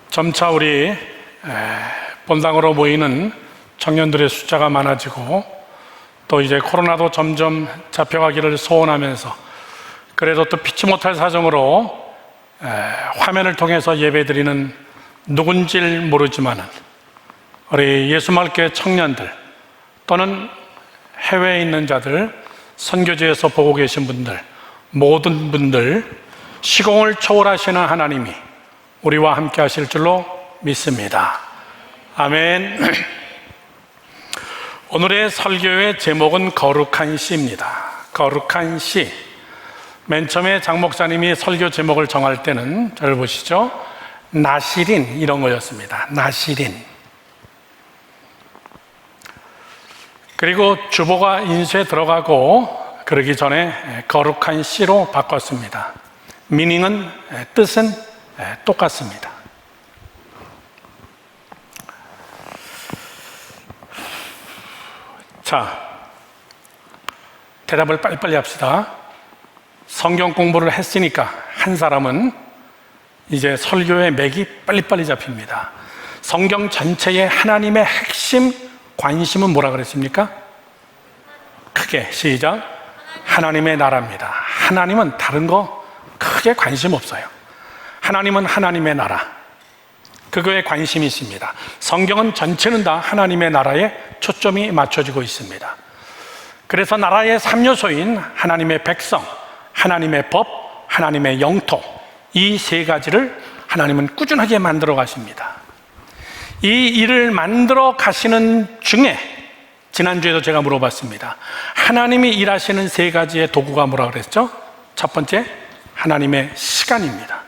점차 우리 본당으로 모이는 청년들의 숫자가 많아지고 또 이제 코로나도 점점 잡혀가기를 소원하면서 그래도 또 피치 못할 사정으로 화면을 통해서 예배드리는 누군지 모르지만 우리 예수말교회 청년들 또는 해외에 있는 자들, 선교지에서 보고 계신 분들, 모든 분들 시공을 초월하시는 하나님이 우리와 함께 하실 줄로 믿습니다. 아멘. 오늘의 설교의 제목은 거룩한 시입니다. 거룩한 시. 맨 처음에 장 목사님이 설교 제목을 정할 때는 잘 보시죠. 나시린 이런 거였습니다. 나시린. 그리고 주보가 인쇄 들어가고 그러기 전에 거룩한 시로 바꿨습니다. 미닝은 뜻은 똑같습니다. 자, 대답을 빨리빨리 합시다. 성경 공부를 했으니까 한 사람은 이제 설교의 맥이 빨리빨리 잡힙니다. 성경 전체의 하나님의 핵심 관심은 뭐라 그랬습니까? 크게 시작. 하나님의 나라입니다. 하나님은 다른 거 크게 관심 없어요. 하나님은 하나님의 나라, 그거에 관심이 있습니다. 성경은 전체는 다 하나님의 나라에 초점이 맞춰지고 있습니다. 그래서 나라의 3요소인 하나님의 백성, 하나님의 법, 하나님의 영토, 이 세 가지를 하나님은 꾸준하게 만들어 가십니다. 이 일을 만들어 가시는 중에 지난주에도 제가 물어봤습니다. 하나님이 일하시는 세 가지의 도구가 뭐라 그랬죠? 첫 번째, 하나님의 시간입니다.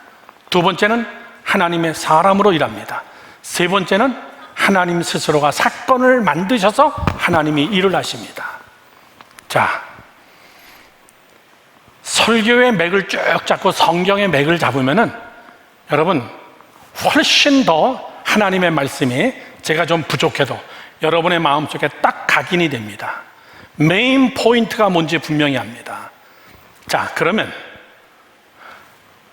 두 번째는 하나님의 사람으로 일합니다. 세 번째는 하나님 스스로가 사건을 만드셔서 하나님이 일을 하십니다. 자, 설교의 맥을 쭉 잡고 성경의 맥을 잡으면은 여러분 훨씬 더 하나님의 말씀이 제가 좀 부족해도 여러분의 마음속에 딱 각인이 됩니다. 메인 포인트가 뭔지 분명히 합니다. 자, 그러면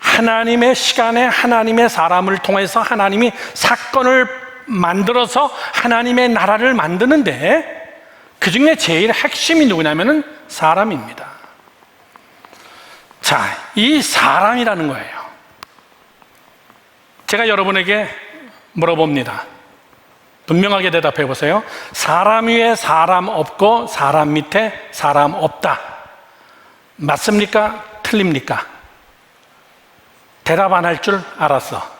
하나님의 시간에 하나님의 사람을 통해서 하나님이 사건을 만들어서 하나님의 나라를 만드는데 그 중에 제일 핵심이 누구냐면은 사람입니다. 자, 이 사람이라는 거예요. 제가 여러분에게 물어봅니다. 분명하게 대답해 보세요. 사람 위에 사람 없고 사람 밑에 사람 없다. 맞습니까? 틀립니까? 대답 안 할 줄 알았어.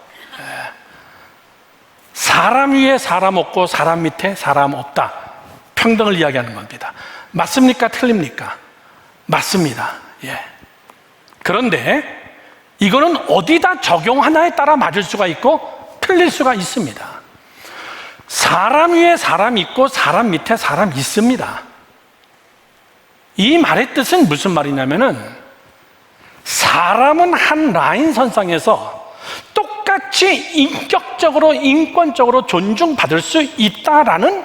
사람 위에 사람 없고 사람 밑에 사람 없다. 평등을 이야기하는 겁니다. 맞습니까? 틀립니까? 맞습니다. 예. 그런데 이거는 어디다 적용하나에 따라 맞을 수가 있고 틀릴 수가 있습니다. 사람 위에 사람 있고 사람 밑에 사람 있습니다. 이 말의 뜻은 무슨 말이냐면은 사람은 한 라인 선상에서 똑같이 인격적으로 인권적으로 존중받을 수 있다라는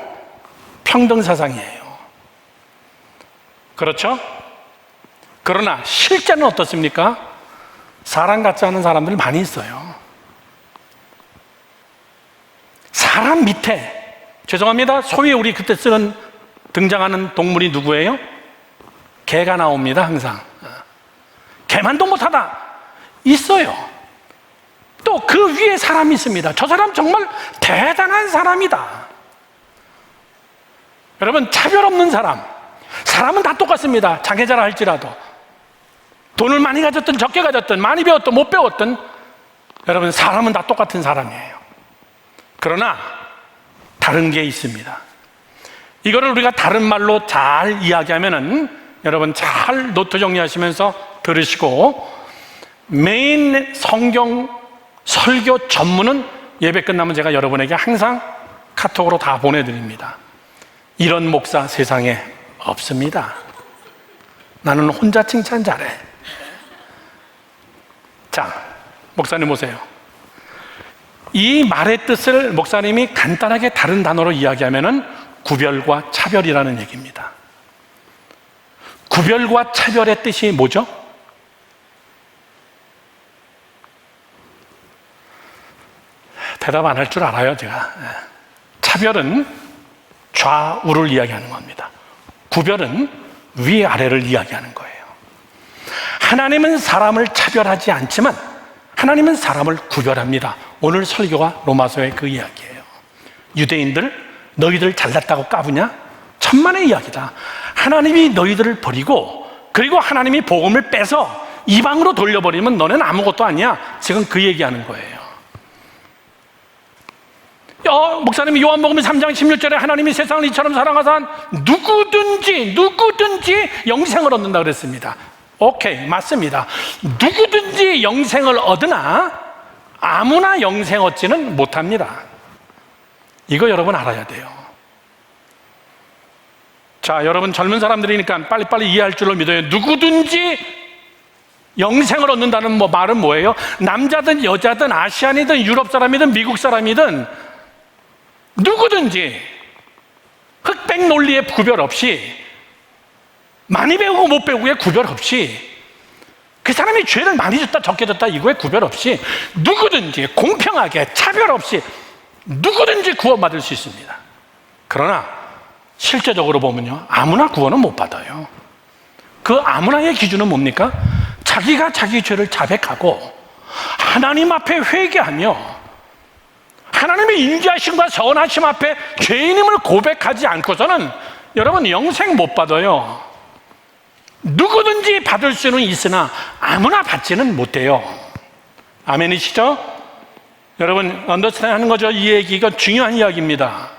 평등사상이에요. 그렇죠? 그러나 실제는 어떻습니까? 사람 같지 않은 사람들 많이 있어요. 사람 밑에, 죄송합니다, 소위 우리 그때 쓰는 등장하는 동물이 누구예요? 개가 나옵니다. 항상 개만도 못하다 있어요. 또 그 위에 사람이 있습니다. 저 사람 정말 대단한 사람이다. 여러분, 차별 없는 사람, 사람은 다 똑같습니다. 장애자라 할지라도 돈을 많이 가졌든 적게 가졌든 많이 배웠든 못 배웠든 여러분, 사람은 다 똑같은 사람이에요. 그러나 다른 게 있습니다. 이거를 우리가 다른 말로 잘 이야기하면은 여러분 잘 노트 정리하시면서 들으시고, 메인 성경 설교 전문은 예배 끝나면 제가 여러분에게 항상 카톡으로 다 보내드립니다. 이런 목사 세상에 없습니다. 나는 혼자 칭찬 잘해. 자, 목사님 오세요. 이 말의 뜻을 목사님이 간단하게 다른 단어로 이야기하면은 구별과 차별이라는 얘기입니다. 구별과 차별의 뜻이 뭐죠? 대답 안 할 줄 알아요, 제가. 차별은 좌우를 이야기하는 겁니다. 구별은 위아래를 이야기하는 거예요. 하나님은 사람을 차별하지 않지만 하나님은 사람을 구별합니다. 오늘 설교가 로마서의 그 이야기예요. 유대인들, 너희들 잘났다고 까부냐? 천만의 이야기다. 하나님이 너희들을 버리고 그리고 하나님이 복음을 빼서 이방으로 돌려버리면 너는 아무것도 아니야. 지금 그 얘기하는 거예요. 목사님이 요한복음 3장 16절에 하나님이 세상을 이처럼 사랑하사 누구든지 영생을 얻는다 그랬습니다. 오케이, 맞습니다. 누구든지 영생을 얻으나 아무나 영생 얻지는 못합니다. 이거 여러분 알아야 돼요. 자, 여러분 젊은 사람들이니까 빨리빨리 이해할 줄로 믿어요. 누구든지 영생을 얻는다는 말은 뭐예요? 남자든 여자든 아시안이든 유럽 사람이든 미국 사람이든 누구든지 흑백 논리의 구별 없이 많이 배우고 못 배우고의 구별 없이 그 사람이 죄를 많이 졌다 적게 졌다 이거에 구별 없이 누구든지 공평하게 차별 없이 누구든지 구원받을 수 있습니다. 그러나 실제적으로 보면요, 아무나 구원은 못 받아요. 그 아무나의 기준은 뭡니까? 자기가 자기 죄를 자백하고 하나님 앞에 회개하며 하나님의 인자하심과 선하심 앞에 죄인임을 고백하지 않고서는 여러분 영생 못 받아요. 누구든지 받을 수는 있으나 아무나 받지는 못해요. 아멘이시죠? 여러분 언더스탠드 하는 거죠? 이 얘기, 이거 중요한 이야기입니다.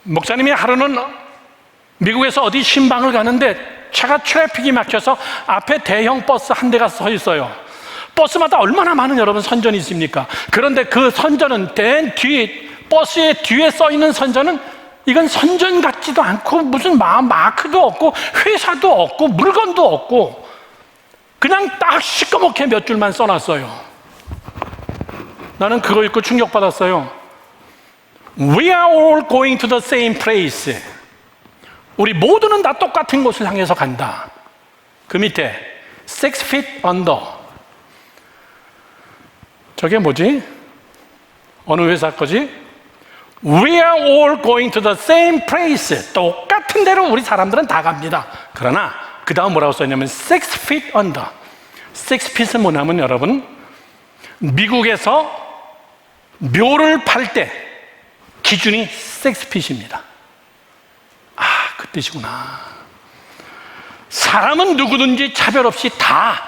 목사님이 하루는 미국에서 어디 신방을 가는데 차가 트래픽이 막혀서 앞에 대형 버스 한 대가 서 있어요. 버스마다 얼마나 많은 여러분 선전이 있습니까? 그런데 그 선전은 버스의 뒤에 써 있는 선전은 이건 선전 같지도 않고 무슨 마크도 없고 회사도 없고 물건도 없고 그냥 딱 시꺼멓게 몇 줄만 써놨어요. 나는 그거 읽고 충격받았어요. We are all going to the same place. 우리 모두는 다 똑같은 곳을 향해서 간다. 그 밑에 6 feet under. 저게 뭐지? 어느 회사 거지? We are all going to the same place. 똑같은 데로 우리 사람들은 다 갑니다. 그러나 그 다음 뭐라고 써있냐면 6 feet under. 6 feet은 뭐냐면 여러분 미국에서 묘를 팔 때 기준이 6 feet입니다. 아, 그 뜻이구나. 사람은 누구든지 차별 없이 다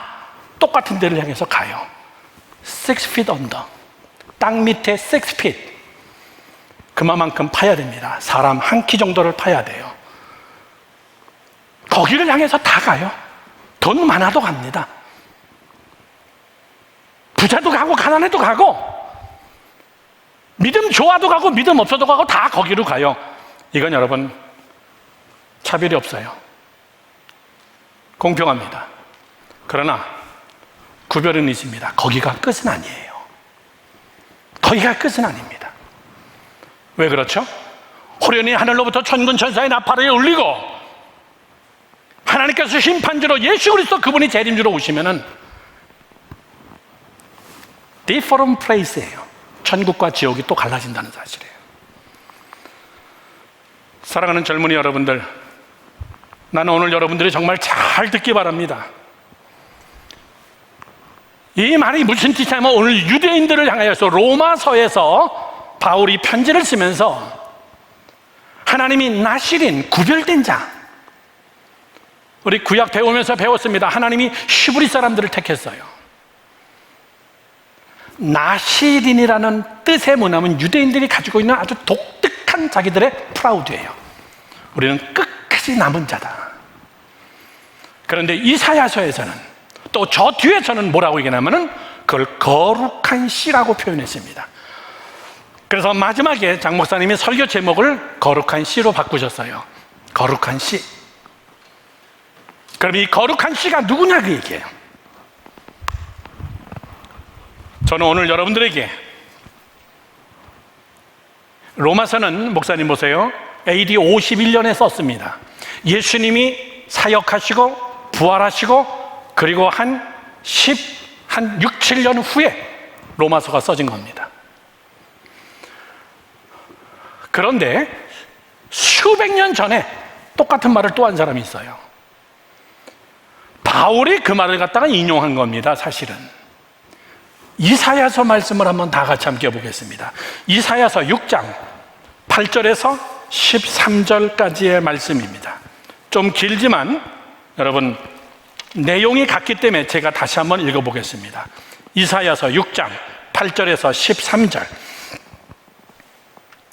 똑같은 데를 향해서 가요. 6 feet under. 땅 밑에 6 feet. 그만큼 파야 됩니다. 사람 한 키 정도를 파야 돼요. 거기를 향해서 다 가요. 돈 많아도 갑니다. 부자도 가고 가난해도 가고 믿음 좋아도 가고 믿음 없어도 가고 다 거기로 가요. 이건 여러분 차별이 없어요. 공평합니다. 그러나 구별은 있습니다. 거기가 끝은 아니에요. 거기가 끝은 아닙니다. 왜 그렇죠? 호련히 하늘로부터 천군 천사의 나팔을 울리고 하나님께서 심판주로 예수 그리스도 그분이 재림주로 오시면은 different place예요. 천국과 지옥이 또 갈라진다는 사실이에요. 사랑하는 젊은이 여러분들, 나는 오늘 여러분들이 정말 잘 듣기 바랍니다. 이 말이 무슨 뜻이냐면 오늘 유대인들을 향하여서 로마서에서 바울이 편지를 쓰면서 하나님이 나실인 구별된 자, 우리 구약 배우면서 배웠습니다. 하나님이 히브리 사람들을 택했어요. 나실인이라는 뜻의 뭐냐면 유대인들이 가지고 있는 아주 독특한 자기들의 프라우드예요. 우리는 끝까지 남은 자다. 그런데 이사야서에서는 또 저 뒤에서는 뭐라고 얘기하냐면은 그걸 거룩한 씨라고 표현했습니다. 그래서 마지막에 장 목사님이 설교 제목을 거룩한 씨로 바꾸셨어요. 거룩한 씨. 그럼 이 거룩한 씨가 누구냐 그 얘기예요. 저는 오늘 여러분들에게 로마서는 목사님 보세요. AD 51년에 썼습니다. 예수님이 사역하시고 부활하시고 그리고 한 한 6, 7년 후에 로마서가 써진 겁니다. 그런데 수백 년 전에 똑같은 말을 또 한 사람이 있어요. 바울이 그 말을 갖다가 인용한 겁니다. 사실은 이사야서 말씀을 한번 다 같이 함께 보겠습니다. 이사야서 6장 8절에서 13절까지의 말씀입니다. 좀 길지만 여러분 내용이 같기 때문에 제가 다시 한번 읽어보겠습니다. 이사야서 6장 8절에서 13절.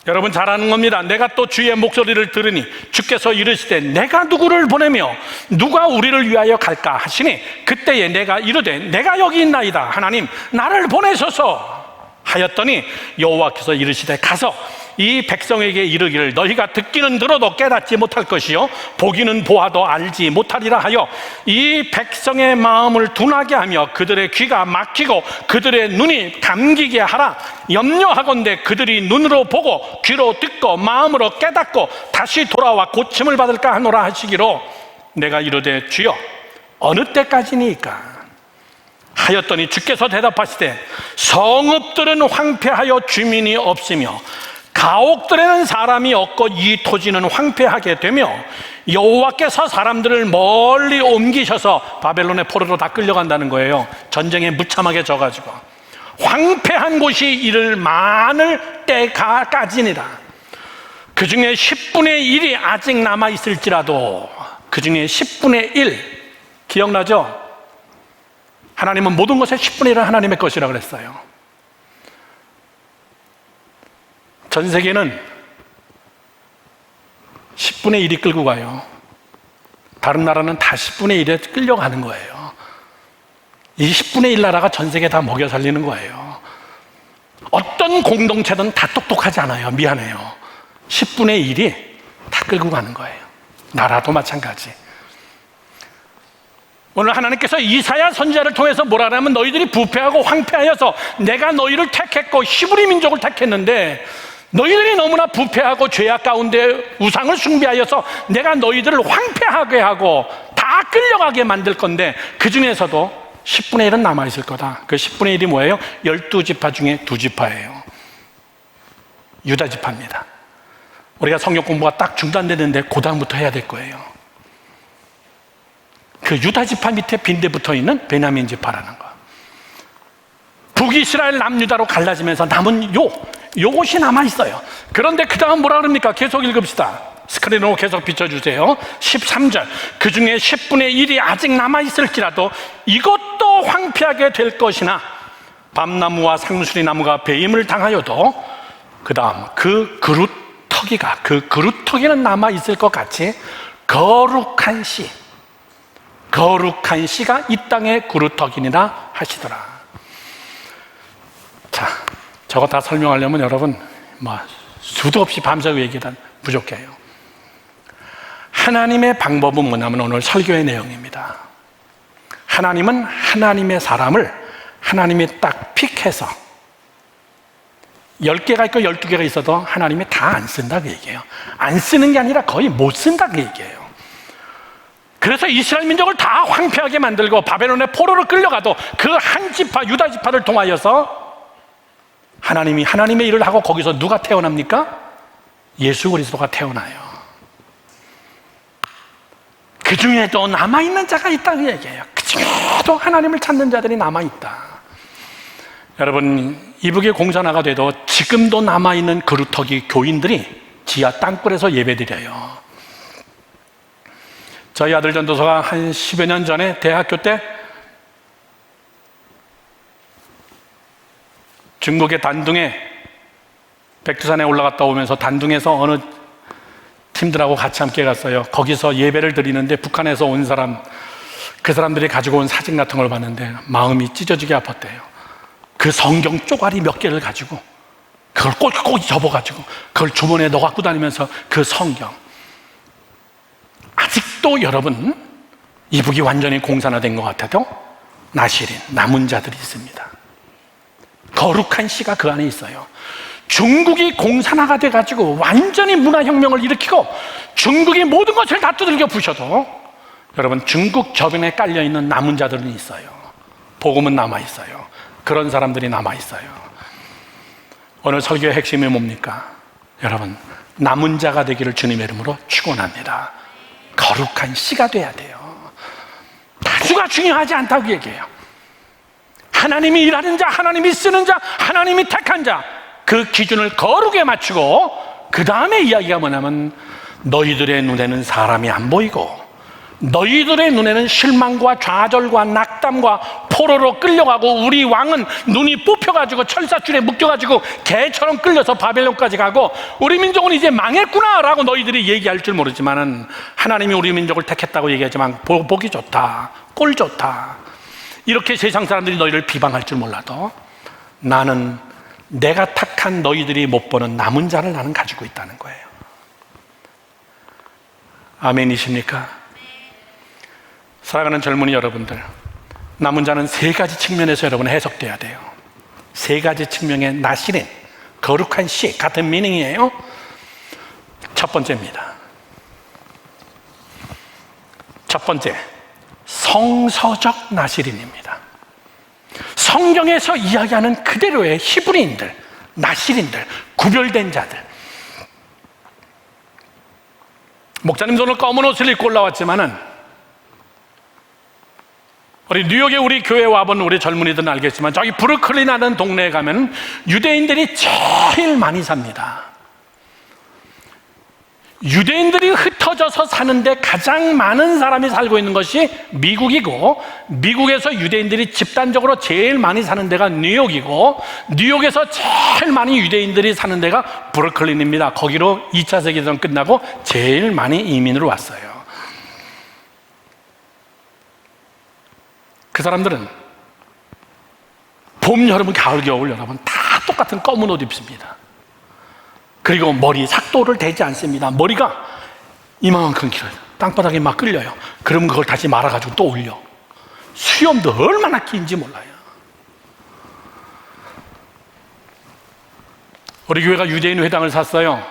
여러분 잘 아는 겁니다. 내가 또 주의 목소리를 들으니 주께서 이르시되 내가 누구를 보내며 누가 우리를 위하여 갈까 하시니 그때에 내가 이르되 내가 여기 있나이다. 하나님 나를 보내소서 하였더니 여호와께서 이르시되 가서 이 백성에게 이르기를 너희가 듣기는 들어도 깨닫지 못할 것이요 보기는 보아도 알지 못하리라 하여 이 백성의 마음을 둔하게 하며 그들의 귀가 막히고 그들의 눈이 감기게 하라. 염려하건대 그들이 눈으로 보고 귀로 듣고 마음으로 깨닫고 다시 돌아와 고침을 받을까 하노라 하시기로 내가 이르되 주여 어느 때까지니까 하였더니 주께서 대답하시되 성읍들은 황폐하여 주민이 없으며 가옥들에는 사람이 없고 이 토지는 황폐하게 되며 여호와께서 사람들을 멀리 옮기셔서 바벨론의 포로로 다 끌려간다는 거예요. 전쟁에 무참하게 져가지고 황폐한 곳이 이를 많을 때까지니라. 그 중에 10분의 1이 아직 남아있을지라도 그 중에 10분의 1 기억나죠? 하나님은 모든 것의 10분의 1은 하나님의 것이라 그랬어요. 전 세계는 10분의 1이 끌고 가요. 다른 나라는 다 10분의 1에 끌려가는 거예요. 이 10분의 1 나라가 전 세계 다 먹여 살리는 거예요. 어떤 공동체든 다 똑똑하지 않아요. 미안해요. 10분의 1이 다 끌고 가는 거예요. 나라도 마찬가지. 오늘 하나님께서 이사야 선지자를 통해서 뭐라 하냐면 너희들이 부패하고 황폐하여서 내가 너희를 택했고 히브리 민족을 택했는데 너희들이 너무나 부패하고 죄악 가운데 우상을 숭배하여서 내가 너희들을 황폐하게 하고 다 끌려가게 만들 건데 그 중에서도 10분의 1은 남아있을 거다. 그 10분의 1이 뭐예요? 12지파 중에 2지파예요. 유다 지파입니다. 우리가 성경 공부가 딱 중단되는데 그 다음부터 해야 될 거예요. 그 유다 지파 밑에 빈대 붙어 있는 베냐민 지파라는 거. 북이스라엘 남유다로 갈라지면서 남은 요것이 남아있어요. 그런데 그 다음 뭐라 그럽니까? 계속 읽읍시다. 스크린으로 계속 비춰주세요. 13절. 그 중에 10분의 1이 아직 남아있을지라도 이것도 황폐하게 될 것이나 밤나무와 상수리나무가 배임을 당하여도 그 다음 그 그루터기가 그 그루터기는 남아있을 것 같이 거룩한 씨가 이 땅의 그루터기니라 하시더라. 자, 저거 다 설명하려면 여러분 수도 없이 밤새고 얘기하면 부족해요. 하나님의 방법은 뭐냐면 오늘 설교의 내용입니다. 하나님은 하나님의 사람을 하나님이 딱 픽해서 10개가 있고 12개가 있어도 하나님이 다 안 쓴다 그 얘기예요. 안 쓰는 게 아니라 거의 못 쓴다 그 얘기예요. 그래서 이스라엘 민족을 다 황폐하게 만들고 바벨론의 포로로 끌려가도 그 한 지파 유다 지파를 통하여서 하나님이 하나님의 일을 하고 거기서 누가 태어납니까? 예수 그리스도가 태어나요. 그 중에도 남아있는 자가 있다는 얘기예요. 그 중에도 하나님을 찾는 자들이 남아있다. 여러분 이북에 공산화가 돼도 지금도 남아있는 그루터기 교인들이 지하 땅굴에서 예배드려요. 저희 아들 전도서가 한 10여 년 전에 대학교 때 중국의 단둥에 백두산에 올라갔다 오면서 단둥에서 어느 팀들하고 같이 함께 갔어요. 거기서 예배를 드리는데 북한에서 온 사람, 그 사람들이 가지고 온 사진 같은 걸 봤는데 마음이 찢어지게 아팠대요. 그 성경 쪼가리 몇 개를 가지고 그걸 꼴꼴 접어가지고 그걸 주머니에 넣어 갖고 다니면서 그 성경 아직도 여러분 이북이 완전히 공산화된 것 같아도 나시린 남은 자들이 있습니다. 거룩한 씨가 그 안에 있어요. 중국이 공산화가 돼가지고 완전히 문화혁명을 일으키고 중국이 모든 것을 다 두들겨 부셔도 여러분 중국 저변에 깔려있는 남은 자들은 있어요. 복음은 남아있어요. 그런 사람들이 남아있어요. 오늘 설교의 핵심이 뭡니까? 여러분, 남은 자가 되기를 주님의 이름으로 축원합니다. 거룩한 씨가 돼야 돼요. 다수가 중요하지 않다고 얘기해요. 하나님이 일하는 자, 하나님이 쓰는 자, 하나님이 택한 자, 그 기준을 거룩에 맞추고 그 다음에 이야기가 뭐냐면 너희들의 눈에는 사람이 안 보이고 너희들의 눈에는 실망과 좌절과 낙담과 포로로 끌려가고 우리 왕은 눈이 뽑혀가지고 철사줄에 묶여가지고 개처럼 끌려서 바벨론까지 가고 우리 민족은 이제 망했구나 라고 너희들이 얘기할 줄 모르지만은 하나님이 우리 민족을 택했다고 얘기하지만 보기 좋다, 꼴 좋다, 이렇게 세상 사람들이 너희를 비방할 줄 몰라도 나는 내가 택한 너희들이 못 보는 남은 자를 나는 가지고 있다는 거예요. 아멘이십니까? 사랑하는 젊은이 여러분들, 남은 자는 세 가지 측면에서 여러분 해석돼야 돼요. 세 가지 측면의 나시린, 거룩한 씨, 같은 미닝이에요. 첫 번째입니다. 첫 번째, 성서적 나시린입니다. 성경에서 이야기하는 그대로의 히브리인들, 나시린들, 구별된 자들. 목사님도 오늘 검은 옷을 입고 올라왔지만은 우리 뉴욕에 우리 교회 와본 우리 젊은이들은 알겠지만 저기 브루클린이라는 동네에 가면 유대인들이 제일 많이 삽니다. 유대인들이 흩어져서 사는데 가장 많은 사람이 살고 있는 것이 미국이고, 미국에서 유대인들이 집단적으로 제일 많이 사는 데가 뉴욕이고, 뉴욕에서 제일 많이 유대인들이 사는 데가 브루클린입니다. 거기로 2차 세계대전 끝나고 제일 많이 이민으로 왔어요. 그 사람들은 봄, 여름, 가을, 겨울 여러분 다 똑같은 검은 옷 입습니다. 그리고 머리 삭도를 대지 않습니다. 머리가 이만큼 길어요. 땅바닥에 막 끌려요. 그러면 그걸 다시 말아가지고 또 올려. 수염도 얼마나 긴지 몰라요. 우리 교회가 유대인 회당을 샀어요.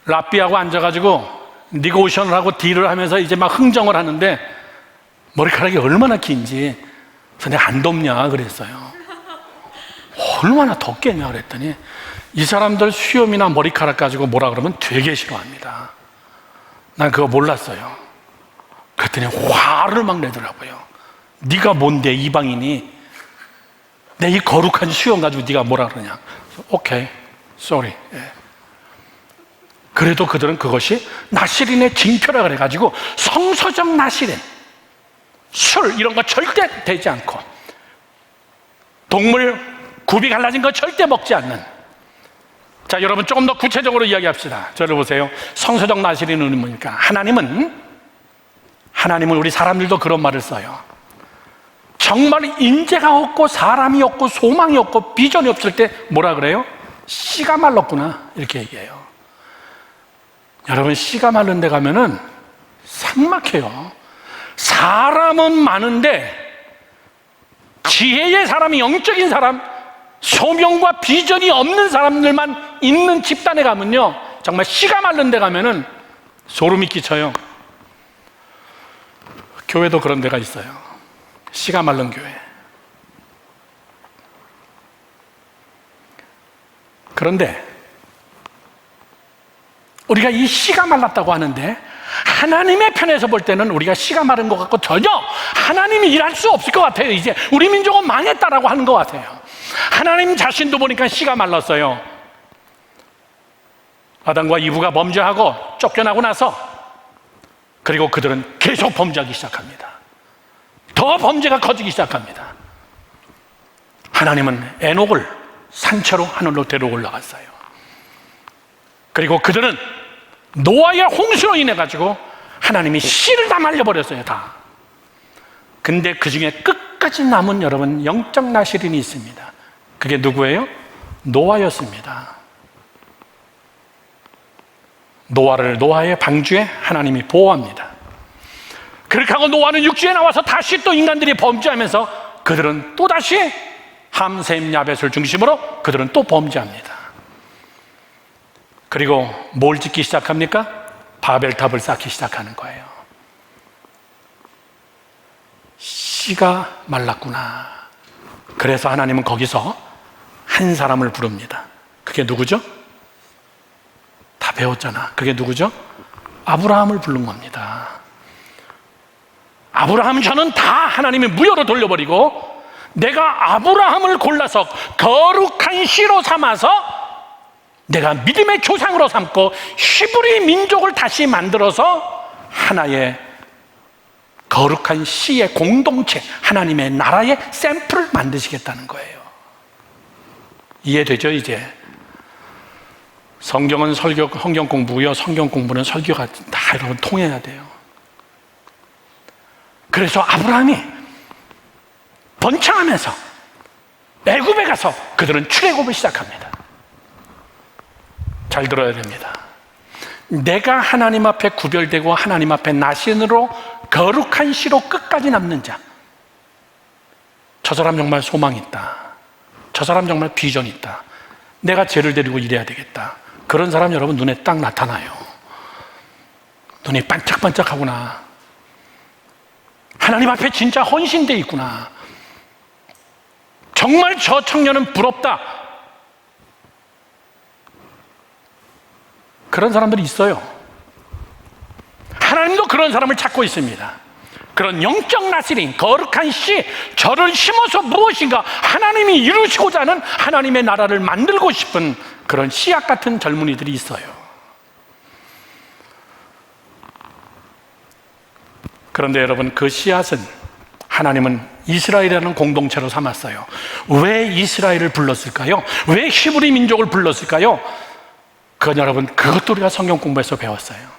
랍비하고 앉아가지고 니고션을 하고 딜을 하면서 이제 막 흥정을 하는데 머리카락이 얼마나 긴지 내가 안 덥냐 그랬어요. 얼마나 덥겠냐 그랬더니 이 사람들 수염이나 머리카락 가지고 뭐라 그러면 되게 싫어합니다. 난 그거 몰랐어요. 그랬더니 화를 막 내더라고요. 네가 뭔데 이방인이 내 이 거룩한 수염 가지고 네가 뭐라 그러냐. 오케이, sorry. 예. 그래도 그들은 그것이 나시린의 징표라 그래가지고 성서적 나시린, 술 이런 거 절대 되지 않고 동물 굽이 갈라진 거 절대 먹지 않는. 자, 여러분 조금 더 구체적으로 이야기합시다. 저를 보세요. 성서적 나시린은 뭡니까? 하나님은 우리 사람들도 그런 말을 써요. 정말 인재가 없고 사람이 없고 소망이 없고 비전이 없을 때 뭐라 그래요? 씨가 말랐구나 이렇게 얘기해요. 여러분, 씨가 마른 데 가면은 삭 막혀요. 사람은 많은데 지혜의 사람이, 영적인 사람, 소명과 비전이 없는 사람들만 있는 집단에 가면요 정말 씨가 마른 데 가면은 소름이 끼쳐요. 교회도 그런 데가 있어요. 씨가 마른 교회. 그런데 우리가 이 씨가 말랐다고 하는데 하나님의 편에서 볼 때는 우리가 씨가 마른 것 같고 전혀 하나님이 일할 수 없을 것 같아요. 이제 우리 민족은 망했다라고 하는 것 같아요. 하나님 자신도 보니까 씨가 말랐어요. 아담과 이브가 범죄하고 쫓겨나고 나서 그리고 그들은 계속 범죄하기 시작합니다. 더 범죄가 커지기 시작합니다. 하나님은 에녹을 산채로 하늘로 데리고 올라갔어요. 그리고 그들은 노아의 홍수로 인해 가지고 하나님이 씨를 다 말려버렸어요. 다. 근데 그 중에 끝까지 남은 여러분 영적 나시린이 있습니다. 그게 누구예요? 노아였습니다. 노아의 방주에 하나님이 보호합니다. 그렇게 하고 노아는 육지에 나와서 다시 또 인간들이 범죄하면서 그들은 또다시 함, 셈, 야벳을 중심으로 그들은 또 범죄합니다. 그리고 뭘 짓기 시작합니까? 바벨탑을 쌓기 시작하는 거예요. 씨가 말랐구나. 그래서 하나님은 거기서 한 사람을 부릅니다. 그게 누구죠? 다 배웠잖아. 그게 누구죠? 아브라함을 부른 겁니다. 아브라함 저는 다 하나님이 무효로 돌려버리고 내가 아브라함을 골라서 거룩한 씨로 삼아서 내가 믿음의 조상으로 삼고 히브리 민족을 다시 만들어서 하나의 거룩한 씨의 공동체, 하나님의 나라의 샘플을 만드시겠다는 거예요. 이해되죠? 이제 성경은 성경 공부고요, 성경 공부는 설교가 다 여러분 통해야 돼요. 그래서 아브라함이 번창하면서 애굽에 가서 그들은 출애굽을 시작합니다. 잘 들어야 됩니다. 내가 하나님 앞에 구별되고 하나님 앞에 나신으로 거룩한 씨로 끝까지 남는 자, 저 사람 정말 소망 있다, 저 사람 정말 비전 있다, 내가 쟤를 데리고 일해야 되겠다, 그런 사람 여러분 눈에 딱 나타나요. 눈이 반짝반짝하구나, 하나님 앞에 진짜 헌신돼 있구나, 정말 저 청년은 부럽다, 그런 사람들이 있어요. 하나님도 그런 사람을 찾고 있습니다. 그런 영적 나시린 거룩한 씨, 저를 심어서 무엇인가 하나님이 이루시고자 하는 하나님의 나라를 만들고 싶은 그런 씨앗 같은 젊은이들이 있어요. 그런데 여러분, 그 씨앗은 하나님은 이스라엘이라는 공동체로 삼았어요. 왜 이스라엘을 불렀을까요? 왜 히브리 민족을 불렀을까요? 그건 여러분, 그것도 우리가 성경 공부에서 배웠어요.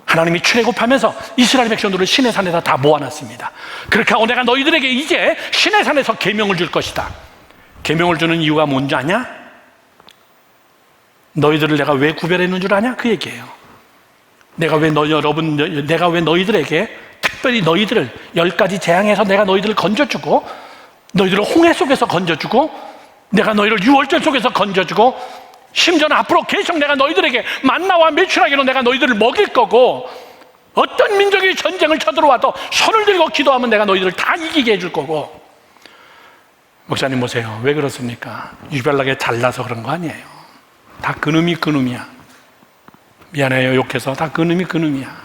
하나님이 출애굽하면서 이스라엘 백성들을 시내산에다 다 모아놨습니다. 그렇게 하고 내가 너희들에게 이제 시내산에서 계명을 줄 것이다. 계명을 주는 이유가 뭔지 아냐? 너희들을 내가 왜 구별했는 줄 아냐? 그 얘기예요. 내가 왜 너희들에게 특별히 너희들을 10가지 재앙에서 내가 너희들을 건져주고, 너희들을 홍해 속에서 건져주고, 내가 너희를 유월절 속에서 건져주고, 심지어는 앞으로 계속 내가 너희들에게 만나와 메추라기로 내가 너희들을 먹일 거고, 어떤 민족이 전쟁을 쳐들어와도 손을 들고 기도하면 내가 너희들을 다 이기게 해줄 거고. 목사님 보세요. 왜 그렇습니까? 유별나게 잘나서 그런 거 아니에요. 다 그놈이야. 미안해요, 욕해서. 다 그놈이야.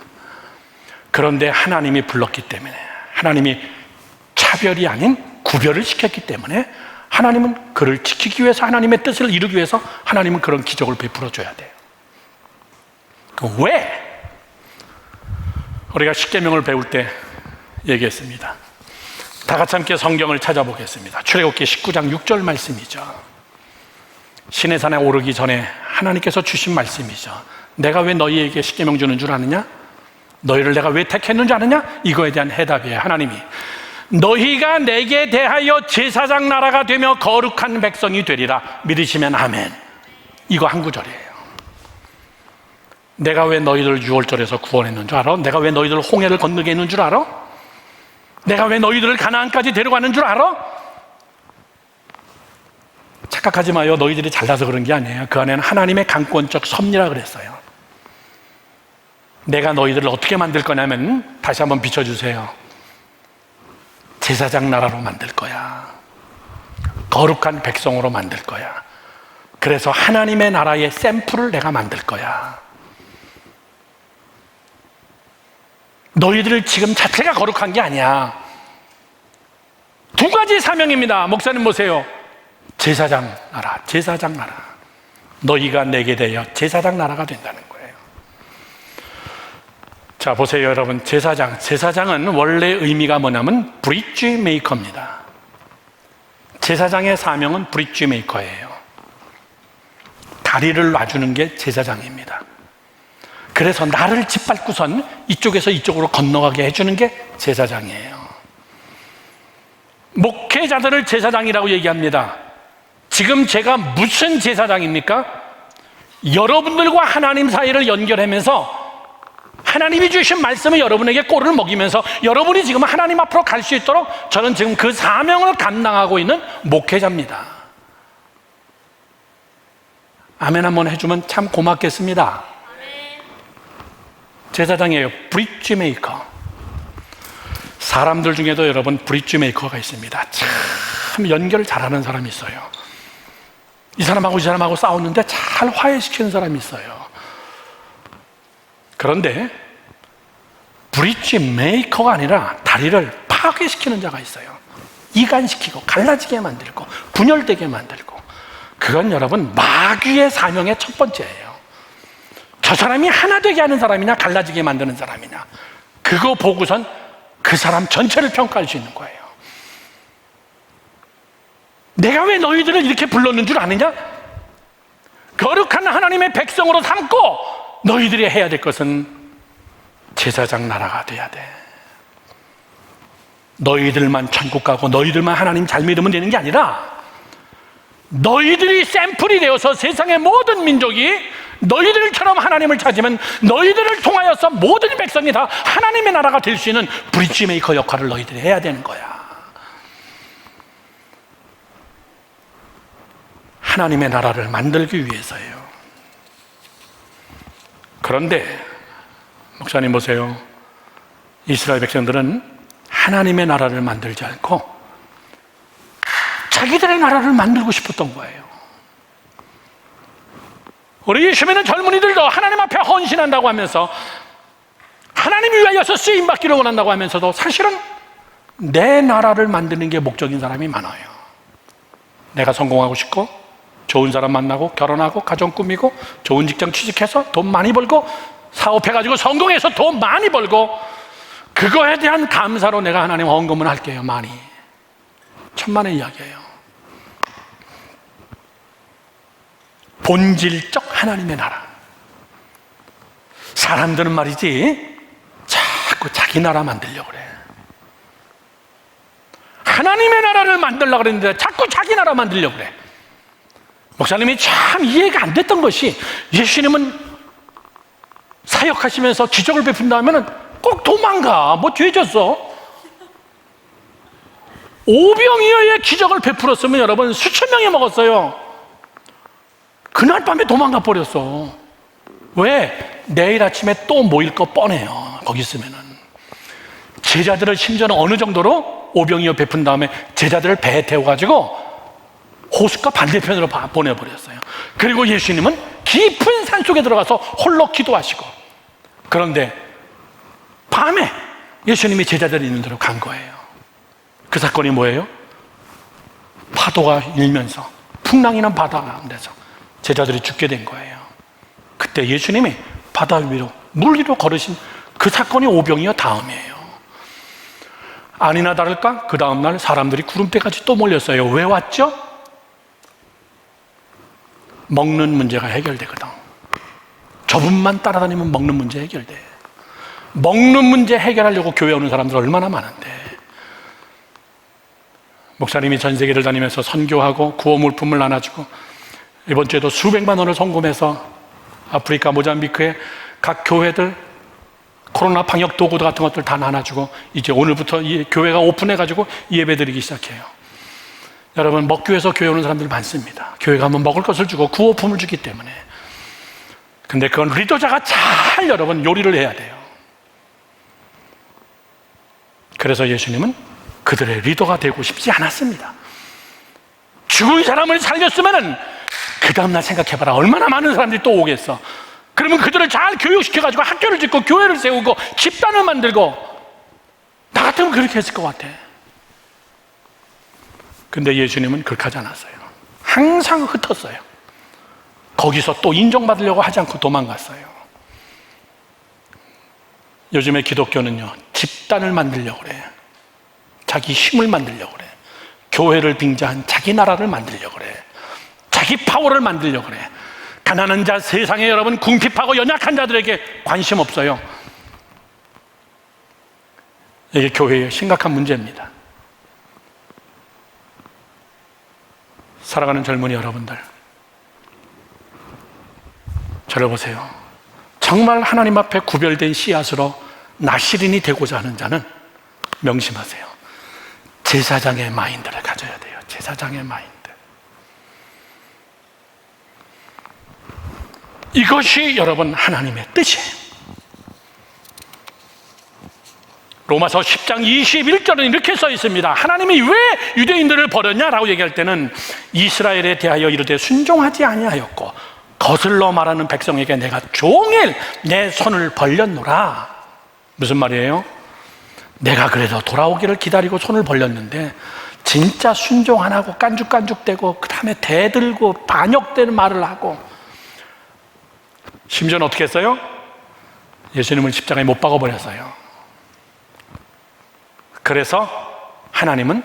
그런데 하나님이 불렀기 때문에, 하나님이 차별이 아닌 구별을 시켰기 때문에 하나님은 그를 지키기 위해서, 하나님의 뜻을 이루기 위해서 하나님은 그런 기적을 베풀어 줘야 돼요. 왜? 우리가 십계명을 배울 때 얘기했습니다. 다 같이 함께 성경을 찾아보겠습니다. 출애굽기 19장 6절 말씀이죠. 시내산에 오르기 전에 하나님께서 주신 말씀이죠. 내가 왜 너희에게 십계명 주는 줄 아느냐? 너희를 내가 왜 택했는 줄 아느냐? 이거에 대한 해답이에요. 하나님이 너희가 내게 대하여 제사장 나라가 되며 거룩한 백성이 되리라. 믿으시면 아멘. 이거 한 구절이에요. 내가 왜 너희들을 유월절에서 구원했는 줄 알아? 내가 왜 너희들을 홍해를 건너게 했는 줄 알아? 내가 왜 너희들을 가나안까지 데려가는 줄 알아? 착각하지 마요. 너희들이 잘나서 그런 게 아니에요. 그 안에는 하나님의 강권적 섭리라 그랬어요. 내가 너희들을 어떻게 만들 거냐면, 다시 한번 비춰주세요. 제사장 나라로 만들 거야. 거룩한 백성으로 만들 거야. 그래서 하나님의 나라의 샘플을 내가 만들 거야. 너희들 지금 자체가 거룩한 게 아니야. 두 가지 사명입니다. 목사님 보세요. 제사장 나라, 제사장 나라. 너희가 내게 대하여 제사장 나라가 된다는 거예요. 자, 보세요, 여러분. 제사장은 원래 의미가 뭐냐면 브릿지 메이커입니다. 제사장의 사명은 브릿지 메이커예요. 다리를 놔주는 게 제사장입니다. 그래서 나를 짓밟고선 이쪽에서 이쪽으로 건너가게 해주는 게 제사장이에요. 목회자들을 제사장이라고 얘기합니다. 지금 제가 무슨 제사장입니까? 여러분들과 하나님 사이를 연결하면서 하나님이 주신 말씀을 여러분에게 꼴을 먹이면서 여러분이 지금 하나님 앞으로 갈 수 있도록 저는 지금 그 사명을 감당하고 있는 목회자입니다. 아멘 한번 해주면 참 고맙겠습니다. 제사장이에요. 브릿지 메이커. 사람들 중에도 여러분 브릿지 메이커가 있습니다. 참 연결을 잘하는 사람이 있어요. 이 사람하고 싸웠는데 잘 화해시키는 사람이 있어요. 그런데 브릿지 메이커가 아니라 다리를 파괴시키는 자가 있어요. 이간시키고 갈라지게 만들고 분열되게 만들고. 그건 여러분 마귀의 사명의 첫 번째예요. 저 사람이 하나 되게 하는 사람이냐 갈라지게 만드는 사람이냐, 그거 보고선 그 사람 전체를 평가할 수 있는 거예요. 내가 왜 너희들을 이렇게 불렀는 줄 아느냐? 거룩한 하나님의 백성으로 삼고 너희들이 해야 될 것은 제사장 나라가 돼야 돼. 너희들만 천국 가고 너희들만 하나님 잘 믿으면 되는 게 아니라 너희들이 샘플이 되어서 세상의 모든 민족이 너희들처럼 하나님을 찾으면 너희들을 통하여서 모든 백성이 다 하나님의 나라가 될 수 있는 브릿지 메이커 역할을 너희들이 해야 되는 거야. 하나님의 나라를 만들기 위해서예요. 그런데 목사님 보세요. 이스라엘 백성들은 하나님의 나라를 만들지 않고 자기들의 나라를 만들고 싶었던 거예요. 우리 예수님은 젊은이들도 하나님 앞에 헌신한다고 하면서 하나님 위하여서 쓰임받기를 원한다고 하면서도 사실은 내 나라를 만드는 게 목적인 사람이 많아요. 내가 성공하고 싶고 좋은 사람 만나고 결혼하고 가정 꾸미고 좋은 직장 취직해서 돈 많이 벌고 사업해가지고 성공해서 돈 많이 벌고 그거에 대한 감사로 내가 하나님 헌금을 할게요. 많이. 천만의 이야기예요. 본질적 하나님의 나라. 사람들은 말이지 자꾸 자기 나라 만들려고 그래. 하나님의 나라를 만들려고 그랬는데 자꾸 자기 나라 만들려고 그래. 목사님이 참 이해가 안 됐던 것이, 예수님은 사역하시면서 기적을 베푼다 하면 꼭 도망가. 뭐 죄졌어? 오병이어의 기적을 베풀었으면 여러분 수천 명이 먹었어요. 그날 밤에 도망가 버렸어. 왜? 내일 아침에 또 모일 거 뻔해요. 거기 있으면은. 제자들을 심지어는 어느 정도로 오병이어 베푼 다음에 제자들을 배에 태워가지고 호숫가 반대편으로 보내버렸어요. 그리고 예수님은 깊은 산속에 들어가서 홀로 기도하시고, 그런데 밤에 예수님이 제자들이 있는 데로 간 거예요. 그 사건이 뭐예요? 파도가 일면서 풍랑이난 바다 가운데서 제자들이 죽게 된 거예요. 그때 예수님이 바다 위로 물 위로 걸으신 그 사건이 오병이어 다음이에요. 아니나 다를까 그 다음날 사람들이 구름대까지 또 몰렸어요. 왜 왔죠? 먹는 문제가 해결되거든. 저분만 따라다니면 먹는 문제 해결돼. 먹는 문제 해결하려고 교회 오는 사람들 얼마나 많은데. 목사님이 전 세계를 다니면서 선교하고 구호 물품을 나눠주고, 이번 주에도 수백만 원을 송금해서 아프리카 모잠비크의 각 교회들 코로나 방역 도구 같은 것들 다 나눠주고, 이제 오늘부터 이 교회가 오픈해가지고 예배 드리기 시작해요. 여러분, 먹기 위해서 교회 오는 사람들 많습니다. 교회 가면 먹을 것을 주고 구호품을 주기 때문에. 근데 그건 리더자가 잘 여러분 요리를 해야 돼요. 그래서 예수님은 그들의 리더가 되고 싶지 않았습니다. 죽은 사람을 살렸으면은 그 다음날 생각해봐라. 얼마나 많은 사람들이 또 오겠어. 그러면 그들을 잘 교육시켜가지고 학교를 짓고 교회를 세우고 집단을 만들고, 나 같으면 그렇게 했을 것 같아. 근데 예수님은 그렇게 하지 않았어요. 항상 흩었어요. 거기서 또 인정받으려고 하지 않고 도망갔어요. 요즘에 기독교는요, 집단을 만들려고 그래. 자기 힘을 만들려고 그래. 교회를 빙자한 자기 나라를 만들려고 그래. 자기 파워를 만들려고 그래. 가난한 자, 세상에 여러분 궁핍하고 연약한 자들에게 관심 없어요. 이게 교회의 심각한 문제입니다. 살아가는 젊은이 여러분들, 저를 보세요. 정말 하나님 앞에 구별된 씨앗으로 나시린이 되고자 하는 자는 명심하세요. 제사장의 마인드를 가져야 돼요. 제사장의 마인드. 이것이 여러분 하나님의 뜻이에요. 로마서 10장 21절은 이렇게 써 있습니다. 하나님이 왜 유대인들을 버렸냐라고 얘기할 때는 이스라엘에 대하여 이르되 순종하지 아니하였고 거슬러 말하는 백성에게 내가 종일 내 손을 벌렸노라. 무슨 말이에요? 내가 그래도 돌아오기를 기다리고 손을 벌렸는데 진짜 순종 안 하고 깐죽깐죽대고 그 다음에 대들고 반역되는 말을 하고 심지어는 어떻게 했어요? 예수님을 십자가에 못 박아버렸어요. 그래서 하나님은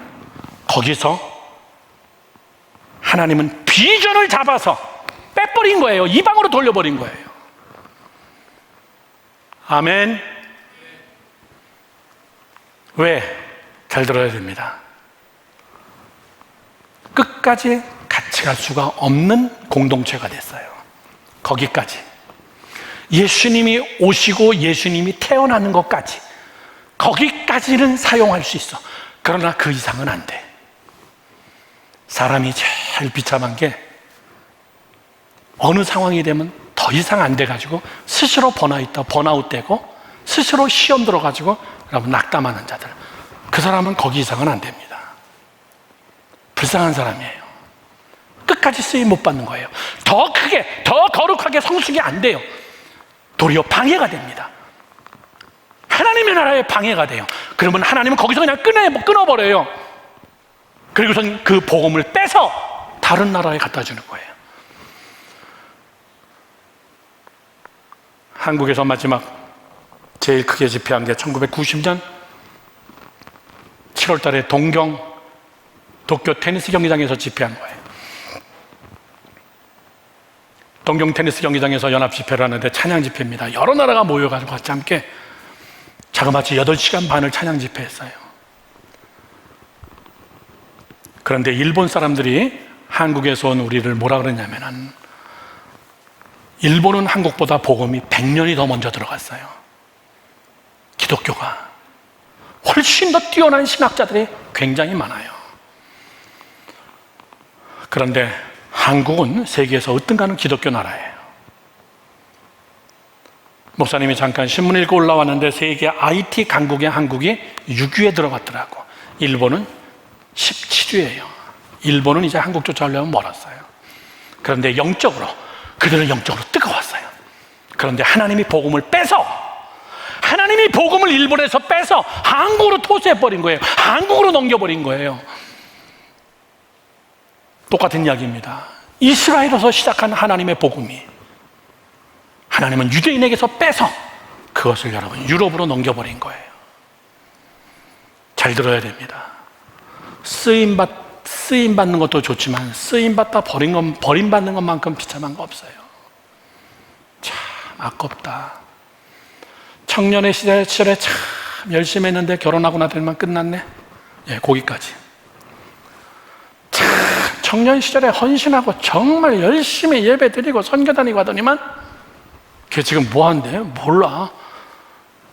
거기서 하나님은 비전을 잡아서 빼버린 거예요. 이방으로 돌려버린 거예요. 아멘. 왜? 잘 들어야 됩니다. 끝까지 같이 갈 수가 없는 공동체가 됐어요. 거기까지. 예수님이 오시고 예수님이 태어나는 것까지 거기까지는 사용할 수 있어. 그러나 그 이상은 안 돼. 사람이 제일 비참한 게 어느 상황이 되면 더 이상 안 돼가지고 스스로 번아웃되고 스스로 시험 들어가지고 여러분 낙담하는 자들, 그 사람은 거기 이상은 안 됩니다. 불쌍한 사람이에요. 끝까지 쓰임 못 받는 거예요. 더 크게 더 거룩하게 성숙이 안 돼요. 도리어 방해가 됩니다. 하나님의 나라에 방해가 돼요. 그러면 하나님은 거기서 그냥 끊어버려요. 그리고선 그 복음을 빼서 다른 나라에 갖다 주는 거예요. 한국에서 마지막 제일 크게 집회한 게 1990년 7월 달에 도쿄 테니스 경기장에서 집회한 거예요. 동경 테니스 경기장에서 연합 집회를 하는데 찬양 집회입니다. 여러 나라가 모여가지고 같이 함께 자그마치 8시간 반을 찬양 집회했어요. 그런데 일본 사람들이 한국에서 온 우리를 뭐라 그랬냐면은 일본은 한국보다 복음이 100년이 더 먼저 들어갔어요. 기독교가 훨씬 더 뛰어난 신학자들이 굉장히 많아요. 그런데 한국은 세계에서 어떤가는 기독교 나라예요. 목사님이 잠깐 신문 읽고 올라왔는데 세계 IT 강국의 한국이 6위에 들어갔더라고. 일본은 17위예요. 일본은 이제 한국 쫓아오려면 멀었어요. 그런데 그들은 영적으로 뜨거웠어요. 그런데 하나님이 복음을 일본에서 빼서 한국으로 토스해버린 거예요. 한국으로 넘겨버린 거예요. 똑같은 이야기입니다. 이스라엘에서 시작한 하나님의 복음이 하나님은 유대인에게서 빼서 그것을 여러분 유럽으로 넘겨버린 거예요. 잘 들어야 됩니다. 쓰임 받는 것도 좋지만 쓰임 받다 버림받는 것만큼 비참한 거 없어요. 참 아깝다. 청년의 시절에 참 열심히 했는데 결혼하고 나더니만 끝났네. 예, 거기까지. 참 청년 시절에 헌신하고 정말 열심히 예배 드리고 선교 다니고 하더니만 걔 지금 뭐 한대? 몰라.